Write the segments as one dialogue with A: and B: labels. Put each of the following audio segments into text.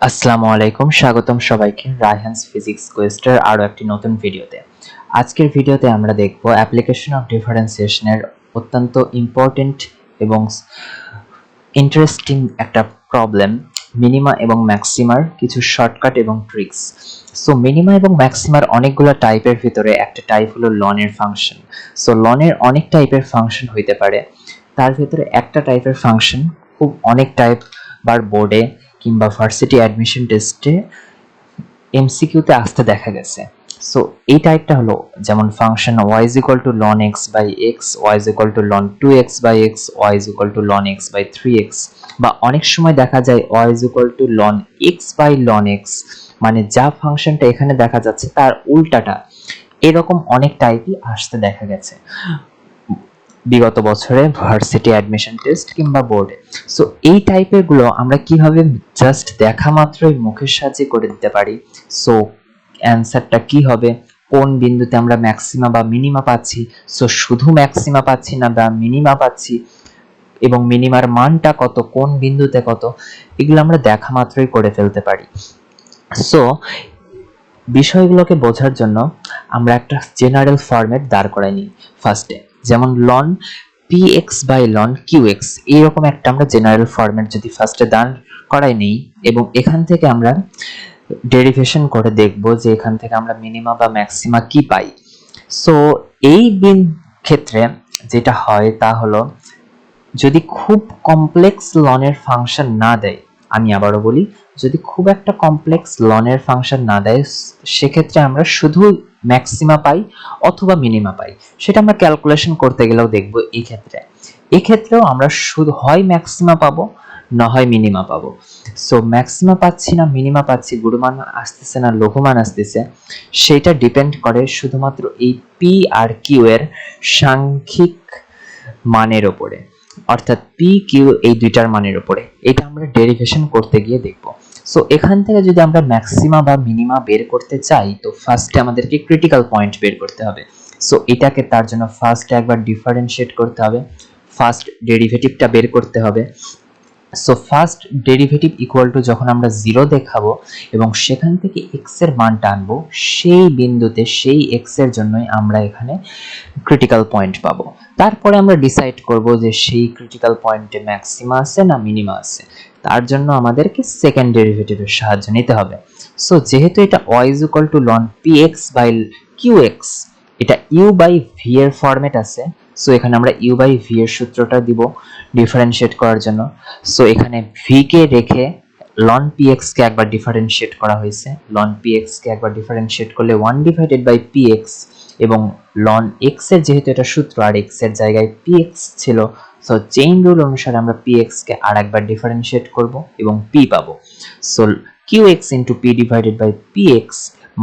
A: আসসালামু আলাইকুম, স্বাগতম সবাইকে রায়হানস ফিজিক্স কোয়েস্টের আরও একটি নতুন ভিডিওতে। আজকের ভিডিওতে আমরা দেখব অ্যাপ্লিকেশন অফ ডিফারেন্সিয়েশনের অত্যন্ত ইম্পর্টেন্ট এবং ইন্টারেস্টিং একটা প্রবলেম, মিনিমা এবং ম্যাক্সিমার কিছু শর্টকাট এবং ট্রিক্স। সো মিনিমা এবং ম্যাক্সিমার অনেকগুলো টাইপের ভিতরে একটা টাইপ হলো লনের ফাংশন। সো লনের অনেক টাইপের ফাংশন হইতে পারে, তার ভিতরে একটা টাইপের ফাংশন খুব অনেক টাইপ বার বোর্ডে কিংবা ভার্সিটি অ্যাডমিশন টেস্টে এমসিকিউতে আসতে দেখা গেছে। সো এই টাইপটা হলো যেমন function y is equal to ln x by x, y is equal to ln 2x by x, y is equal to ln x by 3x, বা অনেক সময় দেখা যায় y is equal to ln x by ln x, মানে যা ফাংশনটা এখানে দেখা যাচ্ছে তার উল্টাটা। এরকম অনেক টাইপই আসতে দেখা গেছে বিগত বছরে ভার্সিটি অ্যাডমিশন টেস্ট কিংবা বোর্ডে। সো এই টাইপের গুলো আমরা কিভাবে জাস্ট দেখা মাত্রই মুখের সাহায্যে করে দিতে পারি। সো অ্যান্সারটা কি হবে, কোন বিন্দুতে আমরা ম্যাক্সিমা বা মিনিমা পাচ্ছি, সো শুধু ম্যাক্সিমা পাচ্ছি না বা মিনিমা পাচ্ছি, এবং মিনিমার মানটা কত, কোন বিন্দুতে কত, এগুলো আমরা দেখা মাত্রই করে ফেলতে পারি। সো বিষয়গুলোকে বোঝার জন্য আমরা একটা জেনারেল ফরম্যাট দাঁড় করাই নিই ফার্স্টে, যেমন লন px বাই লন qx, এইরকম একটা আমরা জেনারেল ফরম্যাট যদি ফার্স্টে দাঁড় করাই নিই এবং এখান থেকে আমরা ডেরিভেশন করে দেখব যে এখান থেকে আমরা মিনিমা বা ম্যাক্সিমা কি পাই। সো এই ক্ষেত্রে যেটা হয় তা হলো, যদি খুব কমপ্লেক্স লনের ফাংশন না দেয়, আমি আবারও বলি, যদি খুব একটা কমপ্লেক্স লনের ফাংশন না দেয় সেক্ষেত্রে আমরা শুধু ম্যাক্সিমা পাই অথবা মিনিমা পাই। সেটা আমরা ক্যালকুলেশন করতে গেলেও দেখব। এক্ষেত্রেও আমরা শুধু হয় ম্যাক্সিমা পাবো না হয় মিনিমা পাবো। সো ম্যাক্সিমা পাচ্ছি না মিনিমা পাচ্ছি, গুরুমান আসতেছে না লঘুমান আসতেছে, সেটা ডিপেন্ড করে শুধুমাত্র এই পি আর কিউ এর সাংখ্যিক মানের উপরে, অর্থাৎ পি কিউ এই দুইটার মানের উপরে। এটা আমরা ডেরিভেশন করতে গিয়ে দেখব। সো এখান থেকে যদি আমরা ম্যাক্সিমা বা মিনিমা বের করতে চাই তো ফার্স্টে আমাদেরকে ক্রিটিক্যাল পয়েন্ট বের করতে হবে। সো এটাকে তার জন্য ফার্স্টে একবার ডিফারেন্সিয়েট করতে হবে, ফার্স্ট ডেরিভেটিভটা বের করতে হবে। So first derivative equal to যখন আমরা 0 দেখাবো এবং সেখান থেকে x এর মানটা আনবো, সেই বিন্দুতে সেই x এর জন্যই আমরা এখানে ক্রিটিক্যাল পয়েন্ট পাবো। তারপরে আমরা ডিসাইড করব যে সেই ক্রিটিক্যাল পয়েন্টে ম্যাক্সিমা আছে না মিনিমা আছে। তার জন্য আমাদেরকে সেকেন্ড ডেরিভেটিভের সাহায্য নিতে হবে। সো যেহেতু এটা y is equal to ln px by qx, এটা u by v এর ফরম্যাট আছে, সো এখানে আমরা u by v এর সূত্রটা দিব ডিফারেন্সিয়েট করার জন্য। সো এখানে v কে রেখে ln px কে একবার ডিফারেন্সিয়েট করা হয়েছে, ln px কে একবার ডিফারেন্সিয়েট করলে 1 ডিভাইডেড বাই px, এবং ln x এর যেহেতু এটা সূত্র আর x এর জায়গায় px ছিল, সো চেইন রুল অনুসারে আমরা px কে আরেকবার ডিফারেন্সিয়েট করব এবং p পাবো। So qx p divided by px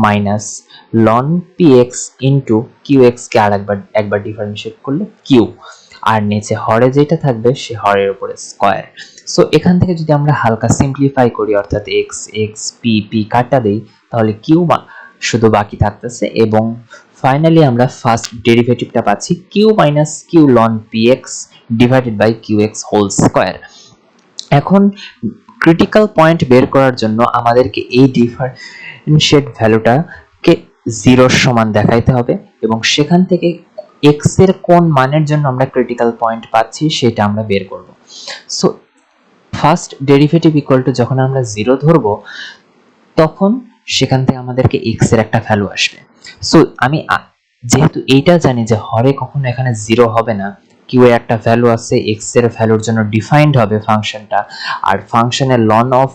A: minus ln px qx কে একবার ডিফারেন্সিয়েট করলে q, আর নিচে হরে যেটা থাকবে সে হরের উপরে স্কয়ার। সো এখান থেকে যদি আমরা হালকা সিম্পলিফাই করি, অর্থাৎ x x p p কাটা দেই, তাহলে q শুধু বাকি থাকতেছে এবং ফাইনালি আমরা ফার্স্ট ডেরিভেটিভটা পাচ্ছি q minus q ln px divided by qx whole square. এখন ক্রিটিক্যাল পয়েন্ট বের করার জন্য আমাদেরকে এই ডিফারেন্সিয়েট ভ্যালুটাকে 0 এর সমান দেখাইতে হবে এবং সেখান থেকে x এর কোন মানের জন্য আমরা ক্রিটিক্যাল পয়েন্ট পাচ্ছি সেটা আমরা বের করব। So first derivative equal to যখন আমরা 0 ধরবো তখন সেখান থেকে আমাদেরকে x এর একটা ভ্যালু আসবে। সো আমি যেহেতু এইটা জানি যে হরে কখনো এখানে 0 হবে না, q এর একটা ভ্যালু আছে, x এর ভ্যালুর জন্য ডিফাইন্ড হবে ফাংশনটা, আর ফাংশনের ln অফ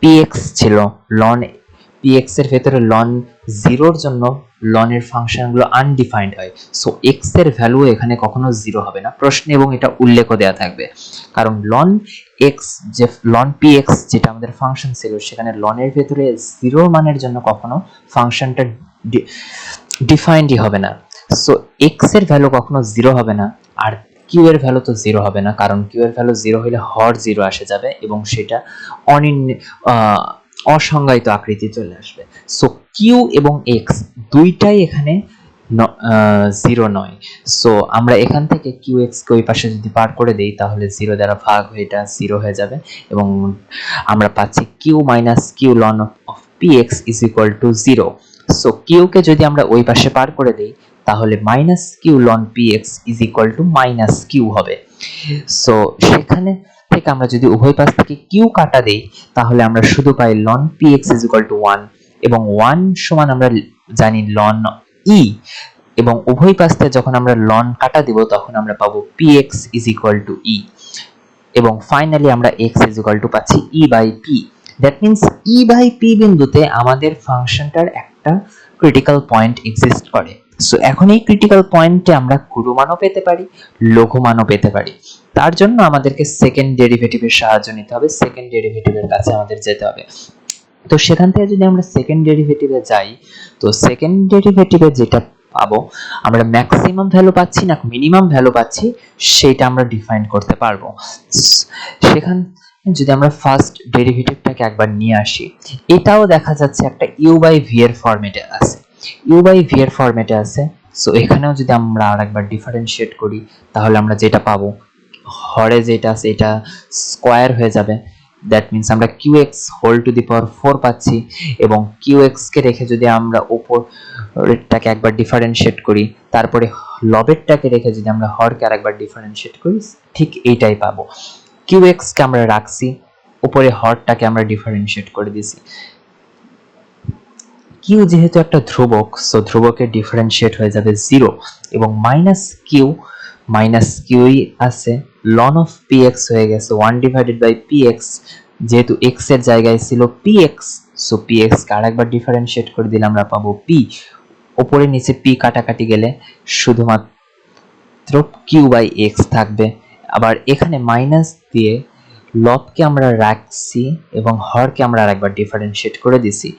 A: px ছিল, ln px এর ভেতরে ln 0 এর জন্য ln এর ফাংশনগুলো আনডিফাইন্ড হয়। সো x এর ভ্যালু এখানে কখনো 0 হবে না প্রশ্নে, এবং এটা উল্লেখ দেওয়া থাকবে, কারণ ln x যে ln px যেটা আমাদের ফাংশন ছিল সেখানে ln এর ভেতরে 0 মানের জন্য কখনো ফাংশনটা ডিফাইন্ডই হবে না। সো x এর ভ্যালু কখনো 0 হবে না, আর q এর ভ্যালু তো 0 হবে না, কারণ q এর ভ্যালু 0 হলে হর 0 আসে যাবে এবং সেটা অসংজ্ঞায়িত আকৃতি চলে আসবে। সো q এবং x দুইটাই এখানে জিরো নয়। সো আমরা এখান থেকে কিউ এক্স কে ওই পাশে যদি পার করে দেই তাহলে জিরো দ্বারা ভাগ হয়ে এটা জিরো হয়ে যাবে এবং আমরা পাচ্ছি Q minus Q ln of P X is equal to zero. So Q কে যদি আমরা ওই পাশে পার করে দেই তাহলে minus Q ln P X is equal to minus Q হবে। সো সেখানে থেকে আমরা যদি উভয় পাশ থেকে কিউ কাটা দেই তাহলে আমরা শুধু পাই ln P X is equal to one এবং ওয়ান সমান আমরা জানি লন ই এবং উভয় পাশ থেকে যখন আমরা লন কাটা দিব তখন আমরা পাবো P X is equal to e এবং ফাইনালি আমরা এক্স ইজ ইকুয়াল টু পাচ্ছি e by P. That means e by P বিন্দুতে আমাদের ফাংশনটার একটা ক্রিটিক্যাল পয়েন্ট এক্সিস্ট করে। সো এখন এই ক্রিটিক্যাল পয়েন্টে আমরা গুরুমানও পেতে পারি, লঘুমানও পেতে পারি। তার জন্য আমাদেরকে সেকেন্ড ডেরিভেটিভের সাহায্য নিতে হবে, সেকেন্ড ডেরিভেটিভের কাছে আমাদের যেতে হবে। তো সেখান থেকে যদি আমরা সেকেন্ড ডেরিভেটিভে যাই তো সেকেন্ড ডেরিভেটিভে যেটা পাবো আমরা ম্যাক্সিমাম ভ্যালু পাচ্ছি না মিনিমাম ভ্যালু পাচ্ছি সেটা আমরা ডিফাইন করতে পারবো। সেখান যদি আমরা ফার্স্ট ডেরিভেটিভটাকে একবার নিয়ে আসি, এটাও দেখা যাচ্ছে একটা ইউ বাই ভি এর ফরম্যাটে আছে, ইউ বাই ভি এর ফরম্যাটে আছে। সো এখানেও যদি আমরা আরেকবার ডিফারেন্সিয়েট করি তাহলে আমরা যেটা পাবো হরে যেটা আছে এটা স্কোয়ার হয়ে যাবে। দ্যাট মিনস আমরা qx হোল টু দি পাওয়ার 4 পাচ্ছি এবং qx কে রেখে যদি আমরা উপরেরটাকে একবার ডিফারেন্সিয়েট করি তারপরে লবেরটাকে রেখে যদি আমরা হরকে আরেকবার ডিফারেন্সিয়েট করি ঠিক এইটাই পাবো। qx কে আমরা রাখছি, উপরে হরটাকে আমরা ডিফারেন্সিয়েট করে দিছি। কিউ যেহেতু একটা ধ্রুবক সো ধ্রুবকের ডিফারেন্সিয়েট হয়ে যাবে 0 এবং মাইনাস কিউই আছে লন অফ px হয়ে গেছে 1 ডিভাইডেড বাই px, যেহেতু x এর জায়গায় ছিল px সো px কে আরেকবার ডিফারেন্সিয়েট করে দিলে আমরা পাবো p, উপরে নিচে p কাটাকাটি গেলে শুধুমাত্র q বাই x থাকবে। আবার এখানে মাইনাস দিয়ে লবকে আমরা রাখছি এবং হরকে আমরা আরেকবার ডিফারেন্সিয়েট করে দিছি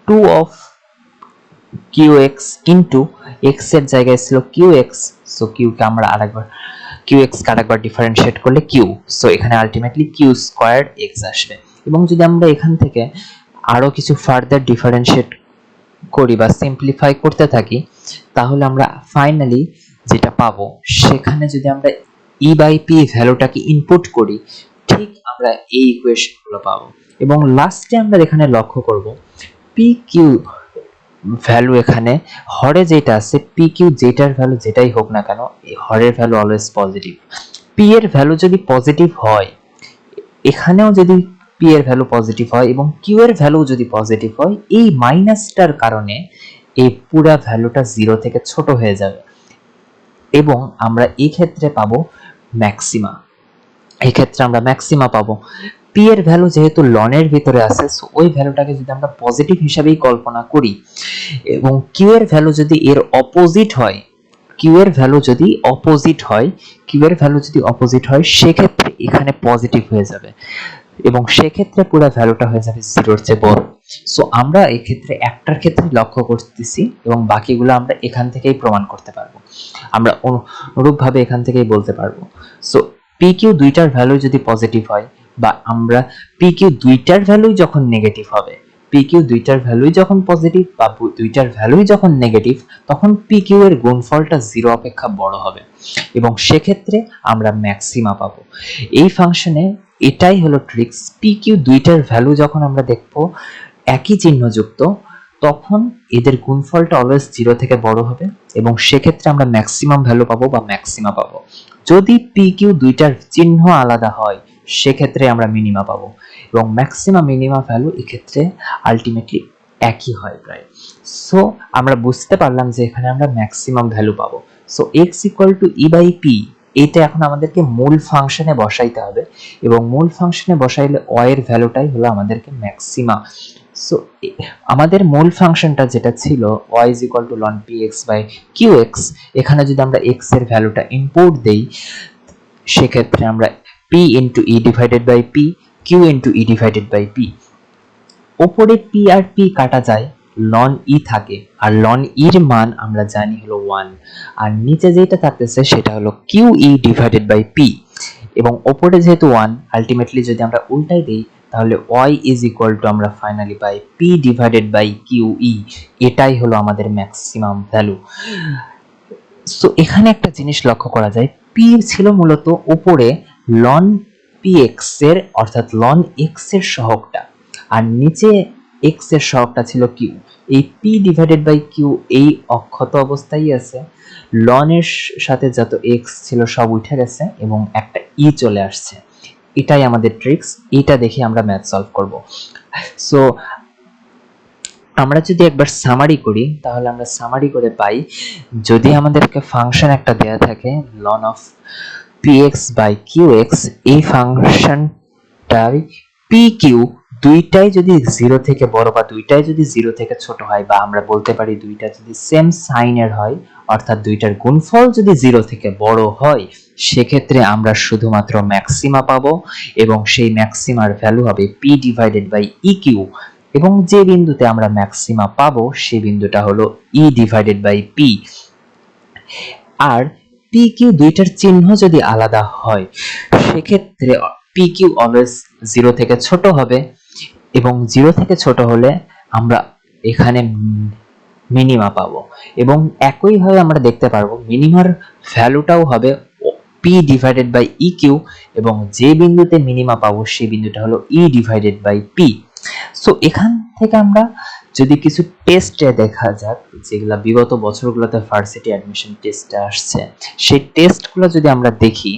A: 2 অফ qx ইনটু x এর জায়গায় ছিল qx সো q কে আমরা আরেকবার qx কে আরেকবার ডিফারেন্সিয়েট করলে q, সো এখানে আলটিমেটলি q স্কয়ার্ড x আসবে। এবং যদি আমরা এখান থেকে আরো কিছু ফার্দার ডিফারেন্সিয়েট করি বা সিম্পলিফাই করতে থাকি তাহলে আমরা ফাইনালি যেটা পাবো সেখানে যদি আমরা e বাই p ভ্যালুটাকে ইনপুট করি ঠিক আমরা এই ইকুয়েশনগুলো পাবো। এবং লাস্টে আমরা এখানে লক্ষ্য করব pq ভ্যালু এখানে হরে যেটা আছে pq যেটার ভ্যালু যেটাই হোক না কেন এই হরের ভ্যালু অলওয়েজ পজিটিভ। p এর ভ্যালু যদি পজিটিভ হয় এখানেও যদি p এর ভ্যালু পজিটিভ হয় এবং q এর ভ্যালু যদি পজিটিভ হয় এই মাইনাসটার কারণে এই পুরো ভ্যালুটা 0 থেকে ছোট হয়ে যাবে এবং আমরা এই ক্ষেত্রে পাবো ম্যাক্সিমা। এই ক্ষেত্রে আমরা ম্যাক্সিমা পাবো। p এর ভ্যালু যেহেতু লনের ভিতরে আছে সো ওই ভ্যালুটাকে যদি আমরা পজিটিভ হিসাবেই কল্পনা করি এবং q এর ভ্যালু যদি এর অপোজিট হয়, q এর ভ্যালু যদি অপোজিট হয় সেক্ষেত্রে এখানে পজিটিভ হয়ে যাবে এবং সেক্ষেত্রে পুরো ভ্যালুটা হয়ে যাবে 0 এর চেয়ে বড়। সো আমরা এই ক্ষেত্রে একটার ক্ষেত্রে লক্ষ্য করতেছি এবং বাকিগুলো আমরা এখান থেকেই প্রমাণ করতে পারবো, আমরা অনুরূপভাবে এখান থেকেই বলতে পারবো। সো pq দুইটার ভ্যালু যদি পজিটিভ হয় বা আমরা pq দুইটার ভ্যালুই যখন নেগেটিভ হবে, pq দুইটার ভ্যালুই যখন পজিটিভ বা দুইটার ভ্যালুই যখন নেগেটিভ তখন pq এর গুণফলটা 0 অপেক্ষা বড় হবে এবং সেক্ষেত্রে আমরা ম্যাক্সিমা পাবো। এই ফাংশনে এটাই হলো ট্রিক্স, pq দুইটার ভ্যালু যখন আমরা দেখবো একই চিহ্নযুক্ত তখন এদের গুণফলটা অলওয়েজ 0 থেকে বড় হবে এবং সেক্ষেত্রে আমরা ম্যাক্সিমাম ভ্যালু পাবো বা ম্যাক্সিমা পাবো। যদি pq দুইটার চিহ্ন আলাদা হয় সেক্ষেত্রে আমরা মিনিমা পাবো এবং ম্যাক্সিমা মিনিমা ভ্যালু এক্ষেত্রে আলটিমেটলি একই হয় প্রায়। সো আমরা বুঝতে পারলাম যে এখানে আমরা ম্যাক্সিমাম ভ্যালু পাবো। So x equal to e by p এটা এখন আমাদেরকে মূল ফাংশনে বসাইতে হবে এবং মূল ফাংশনে বসাইলে y এর ভ্যালুটাই হলো আমাদেরকে ম্যাক্সিমা। সো আমাদের মূল ফাংশনটা যেটা ছিল y is equal to ln px by qx, এখানে যদি আমরা x এর ভ্যালুটা ইনপুট দেই সেক্ষেত্রে আমরা p into e divided by p, q into e divided by p, উপরে p আর p কাটা যায় ln e থাকে আর ln e এর মান আমরা জানি হলো 1 আর নিচে যেটা থাকতেছে সেটা হলো qe divided by p এবং উপরে যেহেতু 1 আলটিমেটলি যদি আমরা উল্টাই দেই তাহলে y ইজ ইকুয়াল টু আমরা ফাইনালি পাই p ডিভাইডেড বাই QE। এটাই হলো আমাদের ম্যাক্সিমাম ভ্যালু। সো এখানে একটা জিনিস লক্ষ্য করা যায়, p ছিল মূলত উপরে ln px এর অর্থাৎ ln x এর সহগটা, আর নিচে x এর সহগটা ছিল q। এই p ডিভাইডেড বাই q এই অক্ষত অবস্থায় আছে, ln এর সাথে যত x ছিল সব উঠে গেছে এবং একটা e চলে আসছে। এটাই আমাদের ট্রিক্স, এটা দেখে আমরা ম্যাথ সলভ করব। সো আমরা যদি একবার সামারি করি তাহলে আমরা সামারি করে পাই, যদি আমাদেরকে ফাংশন একটা দেয়া থাকে ln of px by qx, এই ফাংশনটার pq দুইটাই যদি 0 থেকে বড় বা দুইটাই যদি 0 থেকে ছোট হয়, বা আমরা বলতে পারি দুইটা যদি সেম সাইনের হয়, অর্থাৎ দুইটার গুণফল যদি 0 থেকে বড় হয়, সেক্ষেত্রে আমরা শুধুমাত্র ম্যাক্সিমা পাবো এবং সেই ম্যাক্সিমার ভ্যালু হবে p ডিভাইডেড বাই eq, এবং যে বিন্দুতে আমরা ম্যাক্সিমা পাবো সেই বিন্দুটা হলো e ডিভাইডেড বাই p। আর pq দুইটার চিহ্ন যদি আলাদা হয়, সেক্ষেত্রে pq অলওয়েজ 0 থেকে ছোট হবে, এবং 0 থেকে ছোট হলে আমরা এখানে মিনিমা পাবো, এবং একইভাবে আমরা দেখতে পারবো মিনিমার ভ্যালুটাও হবে p ডিভাইডেড বাই eq, এবং যে বিন্দুতে মিনিমা পাবো সেই বিন্দুটা হলো e divided by p। So এখান থেকে আমরা যদি কিছু টেস্টে দেখা যাক, যেগুলা বিগত বছরগুলোতে ভার্সিটি অ্যাডমিশন টেস্টে আসছে, সেই টেস্টগুলো যদি আমরা দেখি,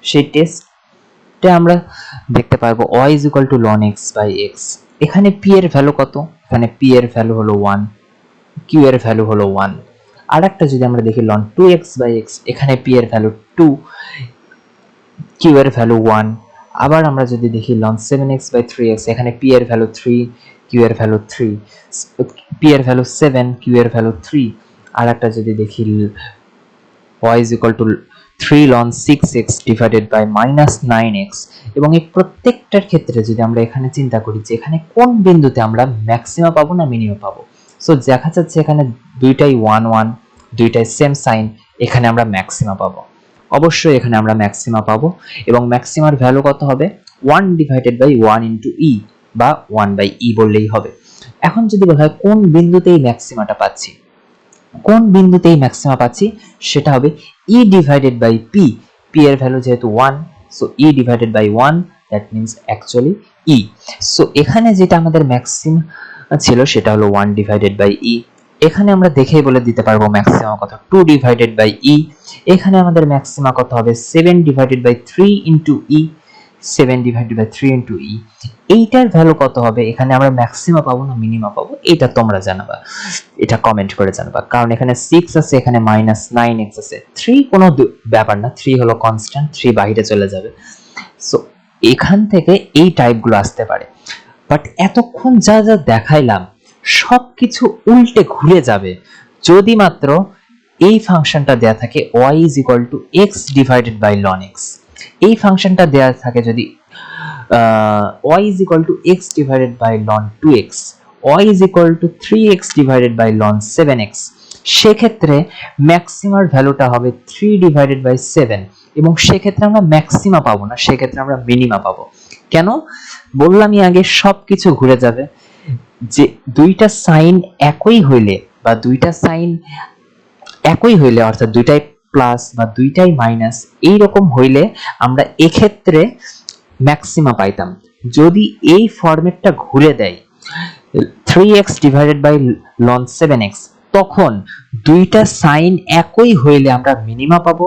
A: সেই টেস্টে আমরা দেখতে পারবো y is equal to ln x by x। এখানে p এর ভ্যালু কত? এখানে p এর ভ্যালু হলো 1, q এর ভ্যালু হলো 1। আর একটা যদি আমরা দেখি ln 2x by x, এখানে p এর ভ্যালু 2, q এর ভ্যালু 1। আবার আমরা যদি দেখি ln 7x by 3x, এখানে p এর ভ্যালু 3, q এর ভ্যালু 3, p এর ভ্যালু 7, q এর ভ্যালু 3। আর একটা যদি দেখি y is equal to 3 ln 6x divided by minus 9x, এবং এই প্রত্যেকটার ক্ষেত্রে যদি আমরা এখানে চিন্তা করি যে এখানে কোন বিন্দুতে আমরা ম্যাক্সিমা পাবো না মিনিমা পাবো, সো দেখা যাচ্ছে এখানে দুইটাই 1 1, দুইটাই সেম সাইন, এখানে আমরা ম্যাক্সিমা পাবো। অবশ্যই এখানে আমরা ম্যাক্সিমা পাবো, এবং ম্যাক্সিমার ভ্যালু কত হবে? 1 ডিভাইডেড বাই 1 ইনটু e, বা 1 বাই e বললেই হবে। এখন যদি বলা হয় কোন বিন্দুতেই ম্যাক্সিমাটা পাচ্ছি, কোন বিন্দুতেই ম্যাক্সিমা পাচ্ছি, সেটা হবে e divided by p। p এর ভ্যালু যেহেতু 1, so e divided by 1, that means actually e। So এখানে যেটা আমাদের ম্যাক্সিমা ছিল সেটা হলো 1 ডিভাইডেড বাই e। এখানে আমরা দেখেই বলে দিতে পারবো ম্যাক্সিমা কত, 2 ডিভাইডেড বাই e। এখানে আমাদের ম্যাক্সিমা কত হবে? 7 divided by 3 into e, 7 divided by 3 into e। এইটার ভ্যালু কত হবে? এখানে আমরা ম্যাক্সিমা পাবো না মিনিমা পাবো, এটা তোমরা জানাবা, এটা কমেন্ট করে জানাবা, কারণ এখানে 6 আছে, এখানে -9x আছে। 3 কোনো ব্যাপার না, 3 হলো কনস্ট্যান্ট, 3 বাইরে চলে যাবে। সো এখান থেকে এই টাইপগুলো আসতে পারে, বাট এতক্ষণ যা যা দেখাইলাম সবকিছু উল্টে ঘুরে যাবে যদি মাত্র এই ফাংশনটা দেয়া থাকে y is equal to x divided by ln x। এই ফাংশনটা দেয়া থাকে যদি y is equal to x divided by ln 2x, y is equal to 3x divided by ln 7x, সেক্ষেত্রে ম্যাক্সিমার ভ্যালুটা হবে 3 ডিভাইডেড বাই 7, এবং সেক্ষেত্রে আমরা ম্যাক্সিমা পাবো না, সেক্ষেত্রে আমরা মিনিমা পাবো। কেন বললামই আগে, সবকিছু ঘুরে যাবে। যে দুইটা সাইন একই হইলে, বা দুইটা সাইন একই হইলে, অর্থাৎ দুইটাই প্লাস বা দুইটাই মাইনাস, এইরকম হইলে আমরা এক্ষেত্রে ম্যাক্সিমা পাইতাম। যদি এই ফরম্যাটটা ঘুরে দেয় 3x divided by ln 7x, তখন দুইটা সাইন একই হইলে আমরা মিনিমা পাবো,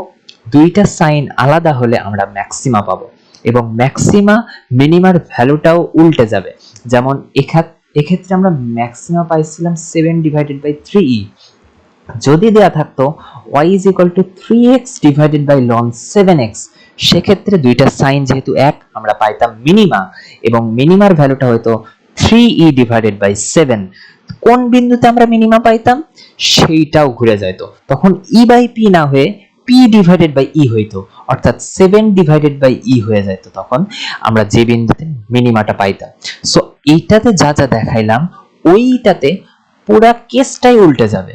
A: দুইটা সাইন আলাদা হলে আমরা ম্যাক্সিমা পাবো, এবং ম্যাক্সিমা মিনিমার ভ্যালুটাও উল্টে যাবে। যেমন এক্ষেত্রে আমরা ম্যাক্সিমা পাইছিলাম 7 ডিভাইডেড বাই 3e, যদি দেয়া থাকতো y is equal to 3x divided by ln 7x, সেক্ষেত্রে দুইটা সাইন যেহেতু এক, আমরা পাইতাম মিনিমা, এবং মিনিমার ভ্যালুটা হয়তো 3e divided by 7। কোন বিন্দুতে আমরা মিনিমা পাইতাম সেইটাও ঘুরে যেত, তখন e by p না হয়ে p ডিভাইডেড বাই e হইতো, অর্থাৎ 7 ডিভাইডেড বাই e হয়ে যেত, তখন আমরা যে বিন্দুতে মিনিমাটা পাইতাম। সো এইটাতে যা যা দেখাইলাম ওইটাতে পুরা কেসটাই উল্টে যাবে।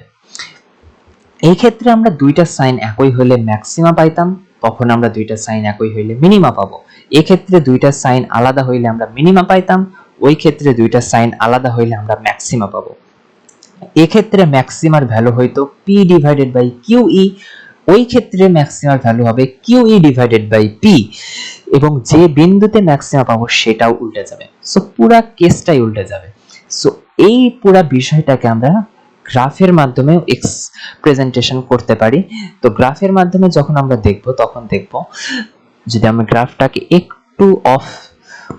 A: এই ক্ষেত্রে আমরা দুইটা সাইন একই হলে ম্যাক্সিমা পাইতাম, তখন আমরা দুইটা সাইন একই হইলে মিনিমা পাবো। এক্ষেত্রে দুইটা সাইন আলাদা হইলে আমরা মিনিমা পাইতাম, ওই ক্ষেত্রে দুইটা সাইন আলাদা হইলে আমরা ম্যাক্সিমা পাবো। এক্ষেত্রে ম্যাক্সিমার ভ্যালু হয়তো p ডিভাইডেড বাই QE, ওই ক্ষেত্রে ম্যাক্সিমার ভ্যালু হবে QE ডিভাইডেড বাই P, এবং যে বিন্দুতে ম্যাক্সিমা পাবো সেটাও উল্টে যাবে। সো পুরা কেসটাই উল্টে যাবে। সো এই পুরা বিষয়টাকে আমরা গ্রাফের মাধ্যমে প্রেজেন্টেশন করতে পারি। তো গ্রাফের মাধ্যমে যখন আমরা দেখব তখন দেখব, যদি আমরা গ্রাফটাকে একটু অফ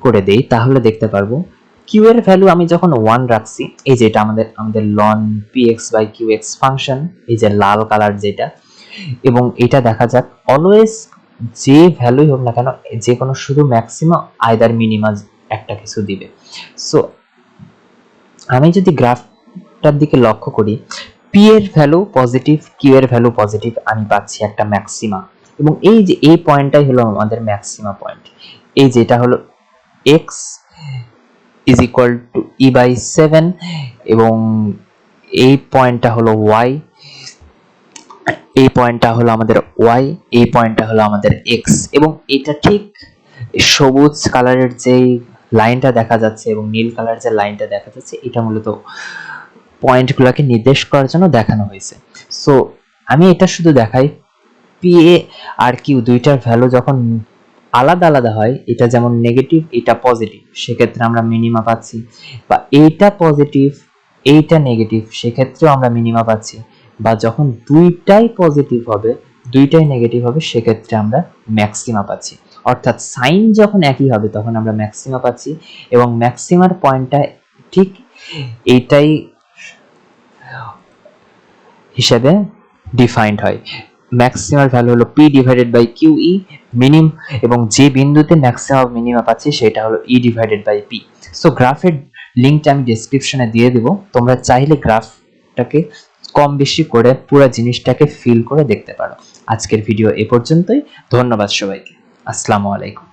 A: করে দেই তাহলে দেখতে পারবো কিউ এর ভ্যালু আমি যখন 1 রাখছি, এই যে এটা আমাদের ln px by qx function, এই যে লাল কালার যেটা, এবং এটা দেখা যাক অলওয়েজ যে ভ্যালুই হোক না কেন, যে কোনো শুধু ম্যাক্সিমা আইদার মিনিমা একটা কিছু দিবে। সো আমি যদি গ্রাফটার দিকে লক্ষ্য করি, p এর ভ্যালু পজিটিভ, q এর ভ্যালু পজিটিভ, আমি পাচ্ছি একটা ম্যাক্সিমা, এবং এই যে এই পয়েন্টটাই হলো আমাদের ম্যাক্সিমা পয়েন্ট। এই যে এটা হলো x is equal to e by 7, এবং এই পয়েন্টটা হলো y, এই পয়েন্টটা হলো আমাদের y, এই পয়েন্টটা হলো আমাদের x, এবং এটা ঠিক সবুজ কালারের যে লাইনটা দেখা যাচ্ছে এবং নীল কালারের যে লাইনটা দেখা যাচ্ছে, এটা মূলত পয়েন্টগুলোকে নির্দেশ করার জন্য দেখানো হয়েছে। সো আমি এটা শুধু দেখাই পি এ আর কিউ দুইটার ভ্যালু যখন আলাদা আলাদা হয়, এটা যেমন নেগেটিভ এটা পজিটিভ, সেক্ষেত্রে আমরা মিনিমা পাচ্ছি, বা এইটা পজিটিভ এইটা নেগেটিভ, সেক্ষেত্রেও আমরা মিনিমা পাচ্ছি, বা যখন দুইটাই পজিটিভ হবে দুইটাই নেগেটিভ হবে সেক্ষেত্রে আমরা ম্যাক্সিমা পাচ্ছি। অর্থাৎ সাইন যখন একই হবে তখন আমরা ম্যাক্সিমা পাচ্ছি, এবং ম্যাক্সিমার পয়েন্টটা ঠিক এইটাই হিসেবে ডিফাইন্ড হয়। ম্যাক্সিমার ভ্যালু হলো p ডিভাইডেড বাই QE মিনিম, এবং যে বিন্দুতে ম্যাক্সিমাম মিনিমা পাচ্ছি সেটা হলো e divided by p। So গ্রাফের লিংকটা আমি ডেসক্রিপশনে দিয়ে দেব, তোমরা চাইলে গ্রাফটাকে কম বেশি করে পুরো জিনিসটাকে ফিল করে দেখতে পারো। আজকের ভিডিও এ পর্যন্তই, ধন্যবাদ সবাইকে, আসসালামু আলাইকুম।